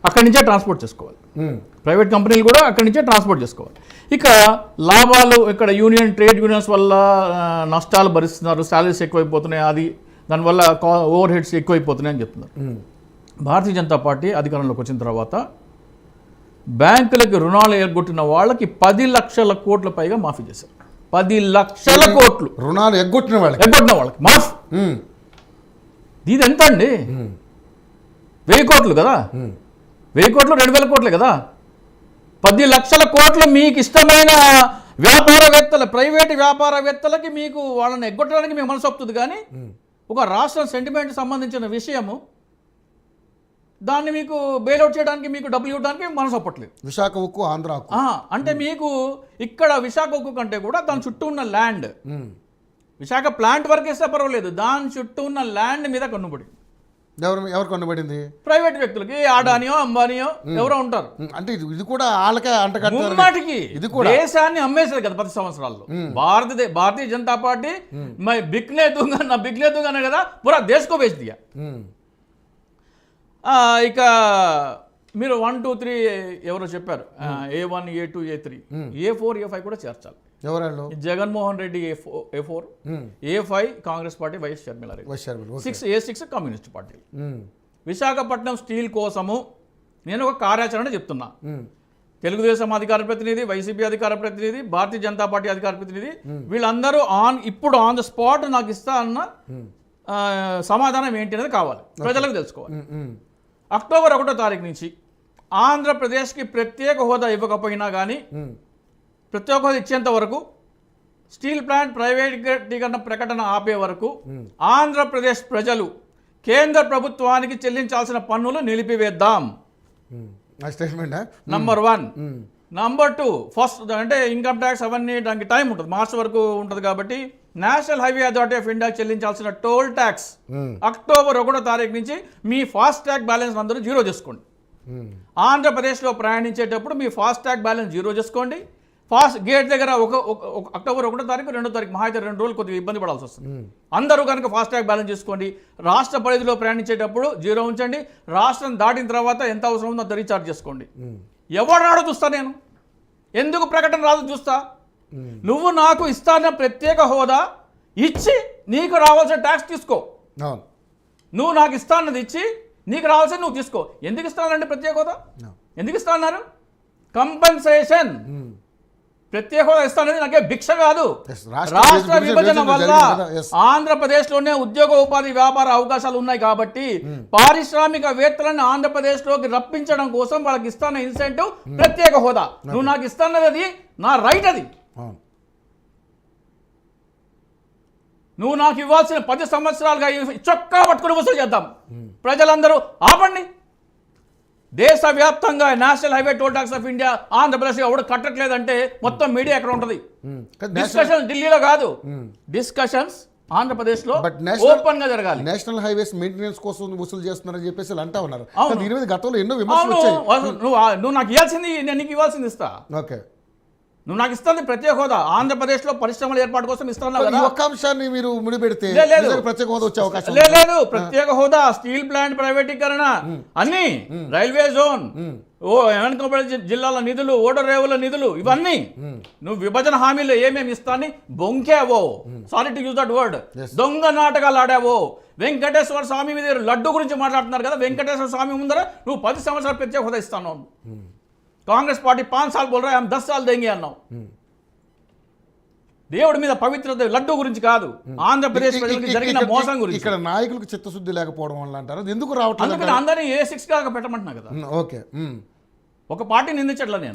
అక్కడి నుంచే ట్రాన్స్పోర్ట్ చేసుకోవాలి. ప్రైవేట్ కంపెనీలు కూడా అక్కడి నుంచే ట్రాన్స్పోర్ట్ చేసుకోవాలి. ఇక లాభాలు ఇక్కడ ట్రేడ్ యూనియన్స్ వల్ల నష్టాలు భరిస్తున్నారు, శాలరీస్ ఎక్కువైపోతున్నాయి, అది దానివల్ల ఓవర్ హెడ్స్ ఎక్కువైపోతున్నాయి అని చెప్తున్నారు. భారతీయ జనతా పార్టీ అధికారంలోకి వచ్చిన తర్వాత బ్యాంకులకి రుణాలు ఎగ్గొట్టిన వాళ్ళకి 10 లక్షల కోట్ల పైగా మాఫీ చేశారు. 10 లక్షల కోట్లు రుణాలు ఎగ్గొట్టిన వాళ్ళకి మాఫీ. ఇది ఎంత అండి? 1000 కోట్లు కదా, 1000 కోట్లు 2000 కోట్లే కదా. 10 లక్షల కోట్లు మీకు ఇష్టమైన వ్యాపారవేత్తలు, ప్రైవేటు వ్యాపారవేత్తలకి మీకు వాళ్ళని ఎగ్గొట్టడానికి మీకు మనసు వస్తుంది. కానీ ఒక రాష్ట్రం సెంటిమెంట్ సంబంధించిన విషయము దాన్ని మీకు బెయిల్అవుట్ చేయడానికి, మీకు డబ్బులు ఇవ్వడానికి మనసు ఒప్పట్లేదు. విశాఖ ఉక్కు, ఆంధ్ర ఉక్కు అంటే మీకు ఇక్కడ విశాఖ ఉక్కు కంటే కూడా దాని చుట్టూ ఉన్న ల్యాండ్, విశాఖ ప్లాంట్ వరకు వేస్తే పర్వాలేదు, దాని చుట్టూ ఉన్న ల్యాండ్ మీద కన్నుబడింది. ఎవరు కన్నుబడింది? ప్రైవేట్ వ్యక్తులకి, ఆడానియో అంబానియో ఎవరో ఉంటారు. అంటే ఇది కూడా వాళ్ళకే అంటకట్టారు. ఇది కూడా దేశాన్ని అమ్మేశారు కదా 10 సంవత్సరాల్లో. భారతీయ జనతా పార్టీ బిక్నే దూంగా కదా పూరా దేశకో బేచ్ దియా. ఇక మీరు 1, 2, 3 ఎవరో చెప్పారు, A1, A2, A3, A4, A5 కూడా చేర్చాలి. ఎవరు? Jaganmohan Reddy A4, A5 Congress party YS Sharmila Reddy, 6 A6 communist party. Visakhapatnam steel కోసము నేను ఒక కార్యాచరణ చెప్తున్నా. తెలుగుదేశం అధికార ప్రతినిధి, వైసీపీ అధికార ప్రతినిధి, భారతీయ జనతా పార్టీ అధికార ప్రతినిధి, వీళ్ళందరూ ఇప్పుడు ఆన్ ద స్పాట్ నాకు ఇస్తా అన్న సమాధానం ఏంటి అనేది కావాలి, ప్రజలకు తెలుసుకోవాలి. అక్టోబర్ 1వ తారీఖు నుంచి ఆంధ్రప్రదేశ్కి ప్రత్యేక హోదా ఇవ్వకపోయినా కానీ, ప్రత్యేక హోదా ఇచ్చేంత వరకు, స్టీల్ ప్లాంట్ ప్రైవేటీకరణ ప్రకటన ఆపే వరకు ఆంధ్రప్రదేశ్ ప్రజలు కేంద్ర ప్రభుత్వానికి చెల్లించాల్సిన పన్నులు నిలిపివేద్దాం. నంబర్ 1. నంబర్ 2, ఫస్ట్ అంటే ఇన్కమ్ ట్యాక్స్ అవన్నీ దానికి టైం ఉంటుంది, మార్చి వరకు ఉంటుంది. కాబట్టి national highway authority of India చెల్లించాల్సిన టోల్ ట్యాక్స్ అక్టోబర్ 1వ తారీఖు నుంచి మీ ఫాస్ట్ ట్యాగ్ బ్యాలెన్స్ అందరూ జీరో చేసుకోండి. ఆంధ్రప్రదేశ్లో ప్రయాణించేటప్పుడు మీ ఫాస్ట్ ట్యాగ్ బ్యాలెన్స్ జీరో చేసుకోండి. ఫాస్ట్ గేట్ దగ్గర అక్టోబర్ 1వ తారీఖు 2వ తారీఖు మహా అయితే 2 రోజులు కొద్దిగా ఇబ్బంది పడాల్సి వస్తుంది. అందరూ కనుక ఫాస్ట్ ట్యాగ్ బ్యాలెన్స్ చేసుకోండి. రాష్ట్ర పరిధిలో ప్రయాణించేటప్పుడు జీరో ఉంచండి. రాష్ట్రం దాటిన తర్వాత ఎంత అవసరం ఉందో అంత రీఛార్జ్ చేసుకోండి. ఎవరు రాడో చూస్తా, నేను ఎందుకు ప్రకటన రాదు చూస్తా. నువ్వు నాకు ఇస్తాన్న ప్రత్యేక హోదా ఇచ్చి నీకు రావాల్సిన ట్యాక్స్ తీసుకో. నువ్వు నాకు ఇస్తాన్నది ఇచ్చి నీకు రావాల్సిన నువ్వు తీసుకో. ఎందుకు ఇస్తానండి ప్రత్యేక హోదా? ఎందుకు ఇస్తా అన్నారు? కంపెన్సేషన్. ప్రత్యేక హోదా ఇస్తానది నాకే భిక్ష కాదు. రాష్ట్ర విభజన వల్ల ఆంధ్రప్రదేశ్లోనే ఉద్యోగ ఉపాధి వ్యాపార అవకాశాలు ఉన్నాయి కాబట్టి పారిశ్రామికవేత్తలను ఆంధ్రప్రదేశ్లోకి రప్పించడం కోసం వాళ్ళకి ఇస్తాన ఇన్సెంటివ్ ప్రత్యేక హోదా. నువ్వు నాకు ఇస్తానది అది నా రైట్. అది నువ్వు నాకు ఇవ్వాల్సిన 10 సంవత్సరాలుగా చొక్కా పట్టుకుని వసూలు చేద్దాం. ప్రజలందరూ ఆపండి. దేశవ్యాప్తంగా national highway toll tax of India Andhra Pradesh ఎవడు కట్టట్లేదంటే మొత్తం మీడియా ఎక్కడ ఉంటుంది? డిస్కషన్ ఢిల్లీలో కాదు, డిస్కషన్స్ ఆంధ్రప్రదేశ్లో ఓపెన్ గా జరగాలి. నేషనల్ హైవేస్ మెయింటెనెన్స్ కోసం వసూలు చేస్తున్నారని చెప్పేసి అంటా ఉన్నారు. దీని మీద గతంలో ఎన్నో విమర్శలు వచ్చాయి. నువ్వు నాకు ఇవ్వాల్సింది నేను నీకు ఇవ్వాల్సింది ఇస్తా. ఓకే, నువ్వు నాకు ఇస్తుంది ప్రత్యేక హోదా. ఆంధ్రప్రదేశ్లో పరిశ్రమల ఏర్పాటు కోసం ఇస్తాను. ఒక్క అంశాన్ని మీరు ముడిపెడితే ప్రత్యేక హోదా వచ్చే అవకాశం లేదు. ప్రత్యేక హోదా, స్టీల్ ప్లాంట్ ప్రైవేటీకరణ, అన్ని రైల్వే జోన్, వెనుకబడి జిల్లాల నిధులు, ఓడరేవుల నిధులు, ఇవన్నీ నువ్వు విభజన హామీలు ఏమేమి ఇస్తాని బొంకావో, sorry to use that word, దొంగ నాటకాలు ఆడావో. వెంకటేశ్వర స్వామి మీద లడ్డు గురించి మాట్లాడుతున్నారు కదా, వెంకటేశ్వర స్వామి ముందర నువ్వు 10 సంవత్సరాలు ప్రత్యేక హోదా ఇస్తాను. కాంగ్రెస్ పార్టీ 5 साल बोल रहा है, हम 10 साल देंगे అన్నావు. దేవుడి మీద పవిత్రత లడ్డు గురించి కాదు, ఆంధ్రప్రదేశ్ ప్రజలకు జరిగిన మోసం గురించి. ఇక్కడ నాయకులకు చిత్తశుద్ధి లేకపోవడం వల్ల అంటారు. ఎందుకు రావట్లేదు? అందుకని అందరినీ A6 గా పెట్టమంటున్నా కదా. ఓకే, ఒక పార్టీ నిందించట్లా నేను,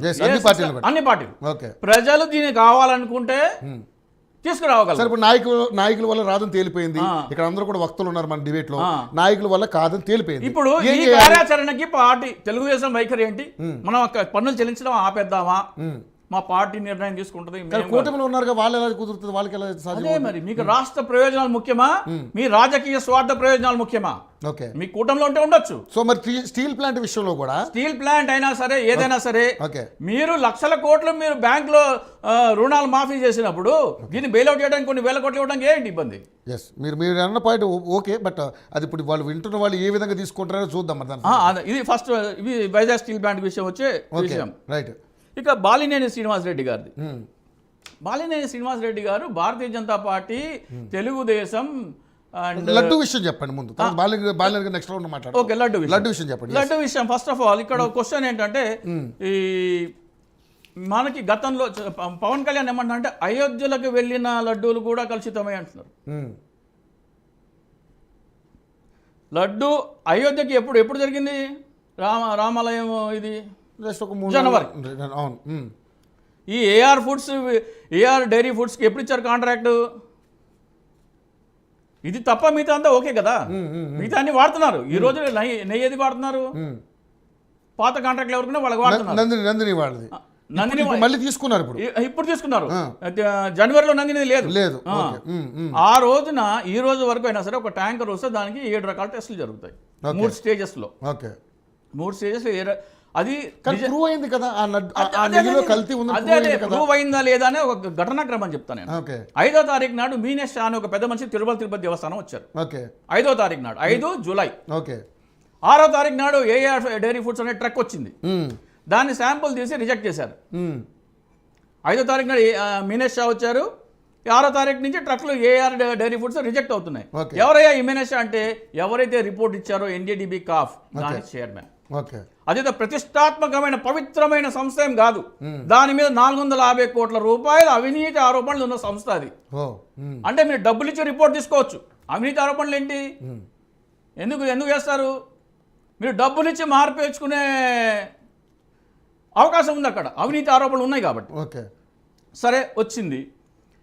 అన్ని పార్టీలు. ఓకే, ప్రజలు దీన్ని కావాలనుకుంటే తీసుకురావగలరు. సరే, ఇప్పుడు నాయకుల వల్ల రాదని తేలిపోయింది. ఇక్కడ అందరూ కూడా వక్తలు ఉన్నారు మన డిబేట్ లో, నాయకుల వల్ల కాదని తేలిపోయింది. ఇప్పుడు ఈ కార్యాచరణకి పార్టీ తెలుగుదేశం వైఖరి ఏంటి? మనం పన్నులు చెల్లించడం ఆపేద్దామా, మా పార్టీ నిర్ణయం తీసుకుంటుంది కానీ కూటమిలో ఉన్నారుగా, వాళ్ళు ఎలా కుదురుతుంది, వాళ్ళకి ఎలా సాధ్యం? అదే మరి మీకు రాష్ట్ర ప్రయోజనాలు ముఖ్యమా, మీ రాజకీయ స్వార్థ ప్రయోజనాలు ముఖ్యమా? ఓకే. మీ కూటమిలో ఉంటే ఉండొచ్చు. సో మరి స్టీల్ ప్లాంట్ విషయంలో కూడా, స్టీల్ ప్లాంట్ అయినా సరే ఏదైనా సరే, ఓకే, మీరు లక్షల కోట్లు మీరు బ్యాంకులో రుణాలు మాఫీ చేసినప్పుడు దీన్ని బెయిల్అవుట్ చేయడానికి కొన్ని వేల కోట్లు ఇవ్వడానికి ఏంటి ఇబ్బంది? ఎస్, మీరు అన్న పాయింట్ ఓకే, బట్ అది ఇప్పుడు వాళ్ళు వింటున్న వాళ్ళు ఏ విధంగా తీసుకుంటారో చూద్దాం మరి దాన్ని. ఇది ఫస్ట్ ఇది వైజాగ్ స్టీల్ ప్లాంట్ విషయం వచ్చే విషయం. రైట్. ఇక బాలినేని శ్రీనివాసరెడ్డి గారిది. బాలినేని శ్రీనివాసరెడ్డి గారు భారతీయ జనతా పార్టీ, తెలుగుదేశం అండ్ లడ్డు విషయం చెప్పండి ముందు, బాలినేని నెక్స్ట్ రౌండ్ మాట్లాడు. ఓకే, లడ్డు విషయం చెప్పండి. లడ్డు విషయం ఫస్ట్ ఆఫ్ ఆల్ ఇక్కడ క్వశ్చన్ ఏంటంటే, ఈ మనకి గతంలో పవన్ కళ్యాణ్ ఏమంటారంటే అయోధ్యలకు వెళ్ళిన లడ్డూలు కూడా కలుషితమై అంటున్నారు. లడ్డు అయోధ్యకి ఎప్పుడు జరిగింది రామాలయం? ఇది జనవరి. అవును. ఈ ఏఆర్ డైరీ ఫుడ్స్కి ఎప్పుడు ఇచ్చారు కాంట్రాక్టు? ఇది తప్ప మిగతా అంతా ఓకే కదా, మిగతా అన్ని వాడుతున్నారు. ఈ రోజు నెయ్యి ఏది వాడుతున్నారు? పాత కాంట్రాక్ట్లు ఎవరికైనా వాళ్ళకి వాడుతున్నారు. నందిని వాళ్ళది. నందిని మళ్ళీ తీసుకున్నారు, ఇప్పుడు తీసుకున్నారు. జనవరిలో నందిని లేదు. ఆ రోజున ఈ రోజు వరకు అయినా సరే ఒక ట్యాంకర్ వస్తే దానికి 7 రకాల టెస్టులు జరుగుతాయి 3 స్టేజెస్లో. Okay, 3 stages. అది ప్రూవ్ అయింది కదా, కల్తీ ఉంది. ప్రూవ్ అయిందా లేదా అనే ఒక ఘటనాక్రమం చెప్తాను నేను. 5వ తారీఖు నాడు మీనేష్ షా అని ఒక పెద్ద మనిషి తిరుపతి దేవస్థానం వచ్చారు. 5వ తారీఖు నాడు, 5 జూలై. 6వ తారీఖు నాడు ఏఆర్ డైరీ ఫుడ్స్ అనే ట్రక్ వచ్చింది. దాన్ని శాంపుల్ తీసి రిజెక్ట్ చేశారు. 5వ తారీఖు నాడు మీనేష్ షా వచ్చారు. 6వ తారీఖు నుంచి ట్రక్లు ఏఆర్ డైరీ ఫుడ్స్ రిజెక్ట్ అవుతున్నాయి. ఎవరయ్యా ఈ మీనేష్ షా అంటే, ఎవరైతే రిపోర్ట్ ఇచ్చారో ఎన్డీడీబీ కాఫ్ దాని చైర్మన్. అదేదో ప్రతిష్టాత్మకమైన పవిత్రమైన సంస్థ ఏం కాదు. దాని మీద 450 కోట్ల రూపాయల అవినీతి ఆరోపణలు ఉన్న సంస్థ అది. అంటే మీరు డబ్బులు ఇచ్చి రిపోర్ట్ తీసుకోవచ్చు, అవినీతి ఆరోపణలు ఏంటి? ఎందుకు చేస్తారు? మీరు డబ్బులు ఇచ్చి మార్పేర్చుకునే అవకాశం ఉంది అక్కడ, అవినీతి ఆరోపణలు ఉన్నాయి కాబట్టి. సరే, వచ్చింది.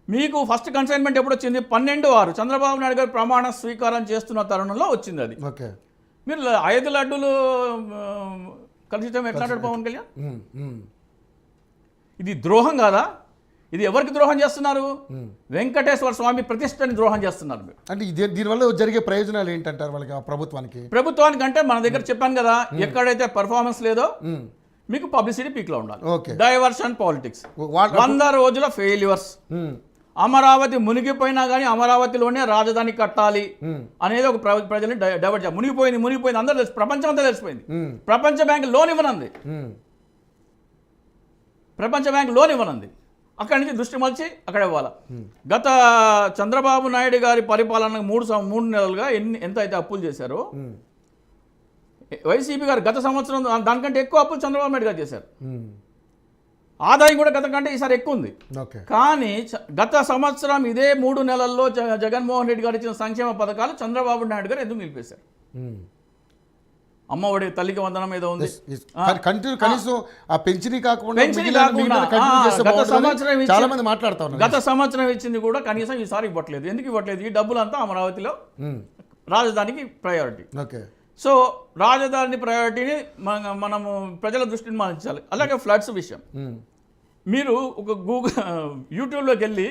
మీకు ఫస్ట్ కన్సైన్మెంట్ ఎప్పుడు వచ్చింది? 12/6 చంద్రబాబు నాయుడు గారు ప్రమాణ స్వీకారం చేస్తున్న తరుణంలో వచ్చింది అది. మీరు 5 లడ్డూలు కలుషితం ఎట్లా అంటాడు పవన్ కళ్యాణ్? ఇది ద్రోహం కాదా? ఇది ఎవరికి ద్రోహం చేస్తున్నారు? వెంకటేశ్వర స్వామి ప్రతిష్టని ద్రోహం చేస్తున్నారు మీరు. అంటే దీనివల్ల జరిగే ప్రయోజనాలు ఏంటంటారు వాళ్ళకి, ప్రభుత్వానికి అంటే మన దగ్గర చెప్పాను కదా, ఎక్కడైతే పర్ఫార్మెన్స్ లేదో మీకు పబ్లిసిటీ పీక్లో ఉండాలి. డైవర్షన్ పాలిటిక్స్, 100 రోజుల ఫెయిల్యూర్స్. అమరావతి మునిగిపోయినా కానీ అమరావతిలోనే రాజధాని కట్టాలి అనేది ఒక ప్రజల్ని డైవర్ట్ చేయాలి. మునిగిపోయింది అందరూ తెలుసు, ప్రపంచం అంతా తెలిసిపోయింది. ప్రపంచ బ్యాంక్ లోన్ ఇవ్వనంది. అక్కడి నుంచి దృష్టి మలిచి అక్కడ ఇవ్వాలి. గత చంద్రబాబు నాయుడు గారి పరిపాలన 3 నెలలుగా ఎంత అయితే అప్పులు చేశారో, వైసీపీ గారు గత సంవత్సరం దానికంటే ఎక్కువ అప్పులు చంద్రబాబు నాయుడు గారు చేశారు. ఆదాయం కూడా గత కంటే ఈసారి ఎక్కువ ఉంది. కానీ గత సంవత్సరం ఇదే 3 నెలల్లో జగన్మోహన్ రెడ్డి గారు ఇచ్చిన సంక్షేమ పథకాలు చంద్రబాబు నాయుడు గారు ఎందుకు నిలిపేశారు? అమ్మఒడి, తల్లికి వందనం ఏదో ఉంది, గత సంవత్సరం ఇచ్చింది కూడా కనీసం ఈసారి ఇవ్వట్లేదు. ఎందుకు ఇవ్వట్లేదు? ఈ డబ్బులంతా అమరావతిలో రాజధానికి ప్రయారిటీ. సో రాజధాని ప్రయారిటీని మనము ప్రజల దృష్టిని మళ్లించాలి. అలాగే ఫ్లడ్స్ విషయం, మీరు ఒక యూట్యూబ్లోకి వెళ్ళి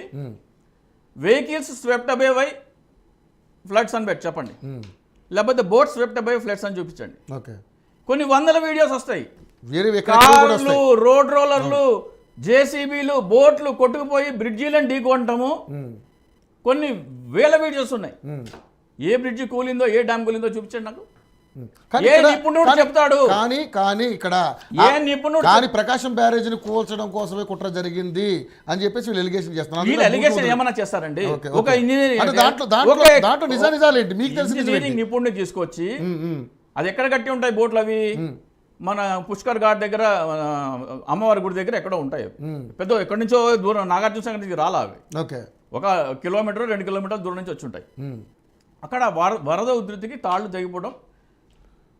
vehicles swept away by floods అని పెట్టి చెప్పండి, లేకపోతే బోట్ స్వెప్ట్ అవే ఫ్లడ్స్ అని చూపించండి. కొన్ని వందల వీడియోస్ వస్తాయి. కార్లు, రోడ్ రోలర్లు, జేసీబీలు, బోట్లు కొట్టుకుపోయి బ్రిడ్జీలను ఢీకొనటము, కొన్ని వేల వీడియోస్ ఉన్నాయి. ఏ బ్రిడ్జి కూలిందో, ఏ డ్యామ్ కూలిందో చూపించండి నాకు. చెప్తాడు. కానీ ఇక్కడ ప్రకాశం బ్యారేజ్ కూల్చడం కోసమే కుట్ర జరిగింది అని చెప్పేసి వీళ్ళు ఎలిగేషన్ చేస్తున్నారు. ఎలిగేషన్ ఏమన్నా చేస్తారండి? ఒక ఇంజనీరింగ్ నిపుణుడిని తీసుకొచ్చి, అది ఎక్కడ కట్టి ఉంటాయి బోట్లు? అవి మన పుష్కర్ ఘాట్ దగ్గర, అమ్మవారి గుడి దగ్గర ఎక్కడో ఉంటాయి. పెద్ద ఎక్కడి నుంచో దూరం, నాగార్జున సాగర్ నుంచి రాలా అవి. 1 కిలోమీటర్ 2 కిలోమీటర్ల దూరం నుంచి వచ్చి ఉంటాయి. అక్కడ వరద ఉధృతికి తాళ్లు తెగిపోవడం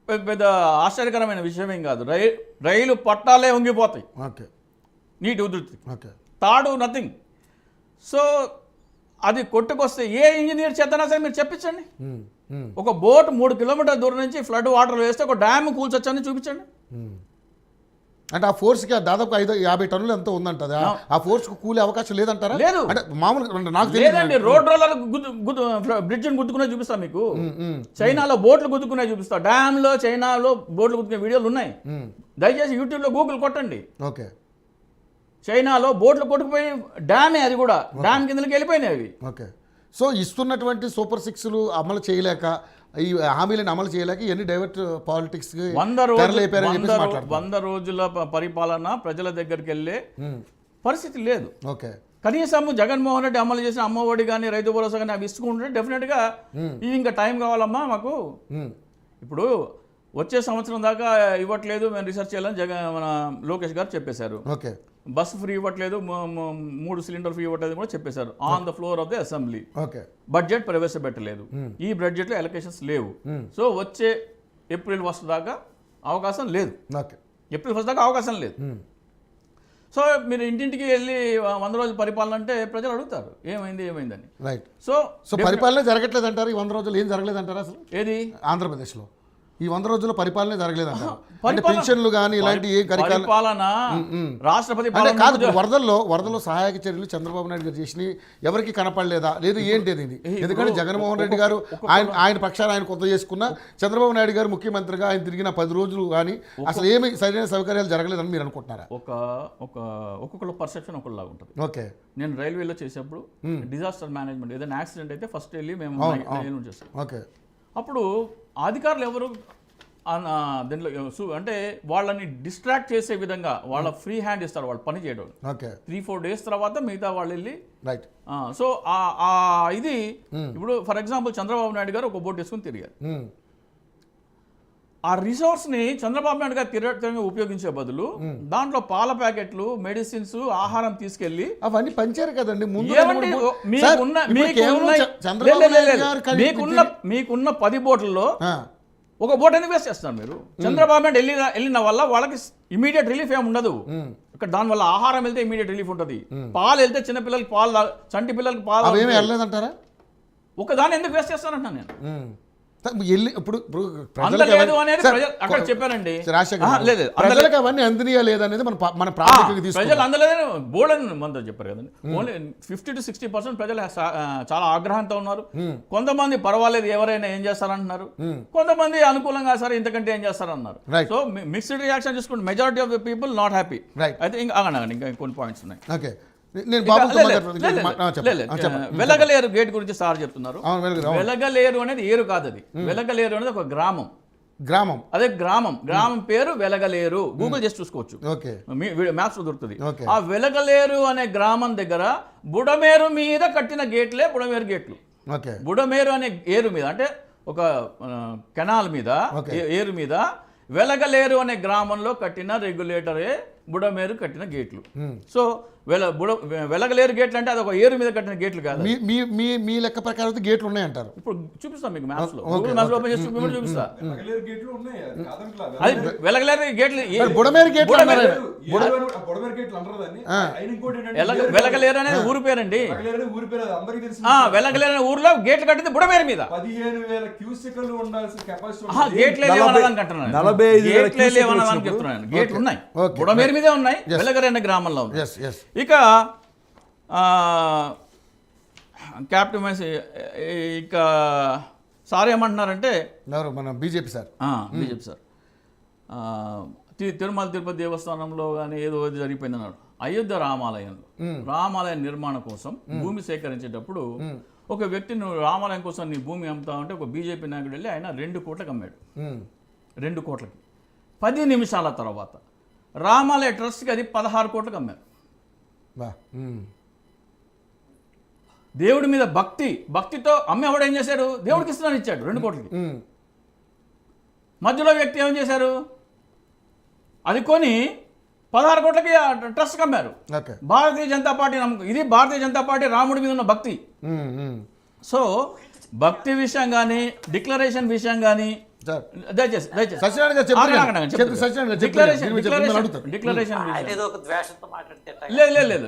పెద్ద ఆశ్చర్యకరమైన విషయం ఏం కాదు. రైలు పట్టాలే వంగిపోతాయి నీటి ఉధృతి, తాడు నథింగ్. సో అది కొట్టుకొస్తే ఏ ఇంజనీర్ చేతనా సరే మీరు చెప్పించండి. ఒక బోట్ 3 కిలోమీటర్ల దూరం నుంచి ఫ్లడ్ వాటర్ వేస్తే ఒక డ్యామ్ కూల్చొచ్చని చూపించండి. అంటే ఆ ఫోర్స్కి దాదాపు 50 టన్నులు ఎంతో ఉందంట ఆ ఫోర్స్కి కూలే అవకాశం లేదంటారా? లేదు. అంటే మామూలుగా నాకు లేదండి, రోడ్ రోలర్ బ్రిడ్జ్ గుద్దుకునే చూపిస్తా మీకు. చైనాలో బోట్లు గుద్దుకునే చూపిస్తా. డ్యామ్ లో చైనాలో బోట్లు గుద్దుకునే వీడియోలు ఉన్నాయి. దయచేసి యూట్యూబ్ లో గూగుల్ కొట్టండి. ఓకే. చైనాలో బోట్లు కొట్టుకుపోయి డ్యామే, అది కూడా డ్యామ్ కిందకి వెళ్ళిపోయినాయి అవి. ఓకే. సో ఇస్తున్నటువంటి సూపర్ 6లు అమలు చేయలేక, ఈ హామీలను అమలు చేయలేక ఎన్ని డైవర్ట్ పాలిటిక్స్ 100 రోజుల పరిపాలన ప్రజల దగ్గరికి వెళ్ళే పరిస్థితి లేదు. ఓకే. కనీసం జగన్మోహన్ రెడ్డి అమలు చేసిన అమ్మఒడి కానీ రైతు భరోసా కానీ అవి ఇసుకుంటే డెఫినెట్గా ఇది ఇంకా టైం కావాలమ్మా మాకు. ఇప్పుడు వచ్చే సంవత్సరం దాకా ఇవ్వట్లేదు, మేము రీసెర్చ్ చేయాలని మన లోకేష్ గారు చెప్పేశారు. ఓకే. బస్సు ఫ్రీ ఇవ్వట్లేదు, 3 సిలిండర్ ఫ్రీ ఇవ్వట్లేదు కూడా చెప్పేశారు on the floor of the assembly. Okay. Budget ప్రవేశపెట్టలేదు, ఈ బడ్జెట్లో ఎలకేషన్స్ లేవు. సో వచ్చే ఏప్రిల్ 1 దాకా అవకాశం లేదు. ఓకే. ఏప్రిల్ 1 దాకా అవకాశం లేదు. సో మీరు ఇంటింటికి వెళ్ళి 100 రోజుల పరిపాలన అంటే ప్రజలు అడుగుతారు ఏమైందని. రైట్. సో పరిపాలన జరగట్లేదు అంటారు. ఈ 100 రోజులు ఏం జరగలేదు అంటారు అసలు ఏది ఆంధ్రప్రదేశ్లో ఈ 100 రోజుల పరిపాలన జరగలేదు అంటారు. అంటే పెన్షన్లు కానీ ఇలాంటి ఏ పరిపాలన రాష్ట్రపతి కాదు. వరదల్లో సహాయక చర్యలు చంద్రబాబు నాయుడు గారు చేసి ఎవరికి కనపడలేదా లేదు ఏంటిది ఇది? ఎందుకంటే జగన్మోహన్ రెడ్డి గారు ఆయన పక్షాన్ని ఆయన కొత్త చేసుకున్న, చంద్రబాబు నాయుడు గారు ముఖ్యమంత్రిగా ఆయన తిరిగిన 10 రోజులు కానీ అసలు ఏమి సరైన సౌకర్యాలు జరగలేదని మీరు అనుకుంటున్నారా? ఒక్కొక్కళ్ళ పర్సెప్షన్ ఒకలాగా ఉంటుంది. ఓకే. నేను రైల్వేలో చేసేప్పుడు డిజాస్టర్ మేనేజ్మెంట్ ఏదైనా యాక్సిడెంట్ అయితే ఫస్ట్ వెళ్ళి మేము చేస్తాం. ఓకే. అప్పుడు అధికారులు ఎవరు దీంట్లో అంటే వాళ్ళని డిస్ట్రాక్ట్ చేసే విధంగా వాళ్ళ ఫ్రీ హ్యాండ్ ఇస్తారు వాళ్ళు పని చేయడం. 3-4 డేస్ తర్వాత మిగతా వాళ్ళు వెళ్ళి రైట్. సో ఇది ఇప్పుడు ఫర్ ఎగ్జాంపుల్ చంద్రబాబు నాయుడు గారు ఒక బోట్ వేసుకుని తిరిగారు. ఆ రిసోర్స్ని చంద్రబాబు నాయుడు గారు తిరగటంగా ఉపయోగించే బదులు దాంట్లో పాల ప్యాకెట్లు, మెడిసిన్స్, ఆహారం తీసుకెళ్లి అవన్నీ పంచారు కదండి మీకున్న 10 బోట్లలో ఒక బోట్ ఎందుకు వేస్ట్ చేస్తున్నారు మీరు? చంద్రబాబు నాయుడు వెళ్ళిన వల్ల వాళ్ళకి ఇమీడియట్ రిలీఫ్ ఏమి ఉండదు. ఇక్కడ దానివల్ల ఆహారం వెళ్తే ఇమీడియట్ రిలీఫ్ ఉంటుంది, పాలు వెళ్తే చిన్న పిల్లలకి పాలు, చంటి పిల్లలకి పాలు వెళ్ళలేదంటారా? ఒక దాన్ని ఎందుకు వేస్ట్ చేస్తానంటున్నాను నేను. ఇప్పుడు అక్కడ చెప్పానండి ప్రజలకు అవన్నీ అందినయా లేదనేది మన ప్రాముఖ్యత ప్రజలు అందలేదని బోర్డు మంది చెప్పారు కదండి. ఓన్లీ 50 to 60% ప్రజలు చాలా ఆగ్రహంతో ఉన్నారు. కొంతమంది పర్వాలేదు ఎవరైనా ఏం చేస్తారంటున్నారు, కొంతమంది అనుకూలంగా సరే ఇంతకంటే ఏం చేస్తారన్నారు. సో మిక్స్డ్ రియాక్షన్ చూసుకుంటే majority of the people not happy. అయితే ఇంకా కొన్ని పాయింట్స్ ఉన్నాయి. ఓకే. వెలగలేరు గేట్ గురించి సార్ చెప్తున్నారు. వెలగలేరు అనేది ఏరు కాదు, అది వెలగలేరు అనేది ఒక గ్రామం. అదే గ్రామం పేరు వెలగలేరు. గూగుల్ చేసి చూసుకోవచ్చు, మ్యాప్స్ లో దొరుకుతుంది. ఆ వెలగలేరు అనే గ్రామం దగ్గర బుడమేరు మీద కట్టిన గేట్లే బుడమేరు గేట్లు. బుడమేరు అనే ఏరు మీద అంటే ఒక కెనాల్ మీద ఏరు మీద వెలగలేరు అనే గ్రామంలో కట్టిన రెగ్యులేటరే బుడమేరు కట్టిన గేట్లు. సో వెలగలేరు గేట్లు అంటే అది ఒక ఏరు మీద కట్టిన గేట్లు కాదు. మీ లెక్క ప్రకారం గేట్లు ఉన్నాయంటారు. ఇప్పుడు చూపిస్తాం మీకు మ్యాప్స్ లో, గూగుల్ మ్యాప్స్ లో ఓపెన్ చేసి చూపిస్తా. అది వెలగలేరు గేట్లు, బుడమేరు గేట్లు. వెలగలేరు అనేది ఊరు పేరండి. వెలగలేరు అనే ఊర్లో గేట్లు కట్టింది బుడమేరు మీద. 15,000 క్యూసెక్లు ఉండాల్సిన కెపాసిటీ గేట్లు లేవనడానికి చెప్తున్నాను. గేట్లు ఉన్నాయి, బుడమేరు మీదే ఉన్నాయి, వెలగలేరు అనే గ్రామంలో ఉన్నాయి. ఇక క్యాప్టెన్ ఇక సార్ ఏమంటున్నారంటే మన బీజేపీ సార్ తిరుమల తిరుపతి దేవస్థానంలో కానీ ఏదో జరిగిపోయింది అన్నాడు. అయోధ్య రామాలయం నిర్మాణం కోసం భూమి సేకరించేటప్పుడు ఒక వ్యక్తి నువ్వు రామాలయం కోసం నీ భూమి అమ్ముతావు అంటే ఒక బీజేపీ నాయకుడు వెళ్ళి ఆయన 2 కోట్లకు అమ్మాడు. 2 కోట్లకి 10 నిమిషాల తర్వాత రామాలయ ట్రస్ట్కి అది 16 కోట్లకు అమ్మారు. దేవుడి మీద భక్తితో అమ్మేవాడు ఏం చేశాడు? దేవుడికి ఇస్తున్నాను ఇచ్చాడు 2 కోట్లకి. మధ్యలో వ్యక్తి ఏం చేశారు? అది కొని 16 కోట్లకి ట్రస్ట్కి అమ్మారు. భారతీయ జనతా పార్టీ ఇది భారతీయ జనతా పార్టీ రాముడి మీద ఉన్న భక్తి. సో భక్తి విషయం కానీ డిక్లరేషన్ విషయం కానీ దయచేసి డిక్లరేషన్ లేదు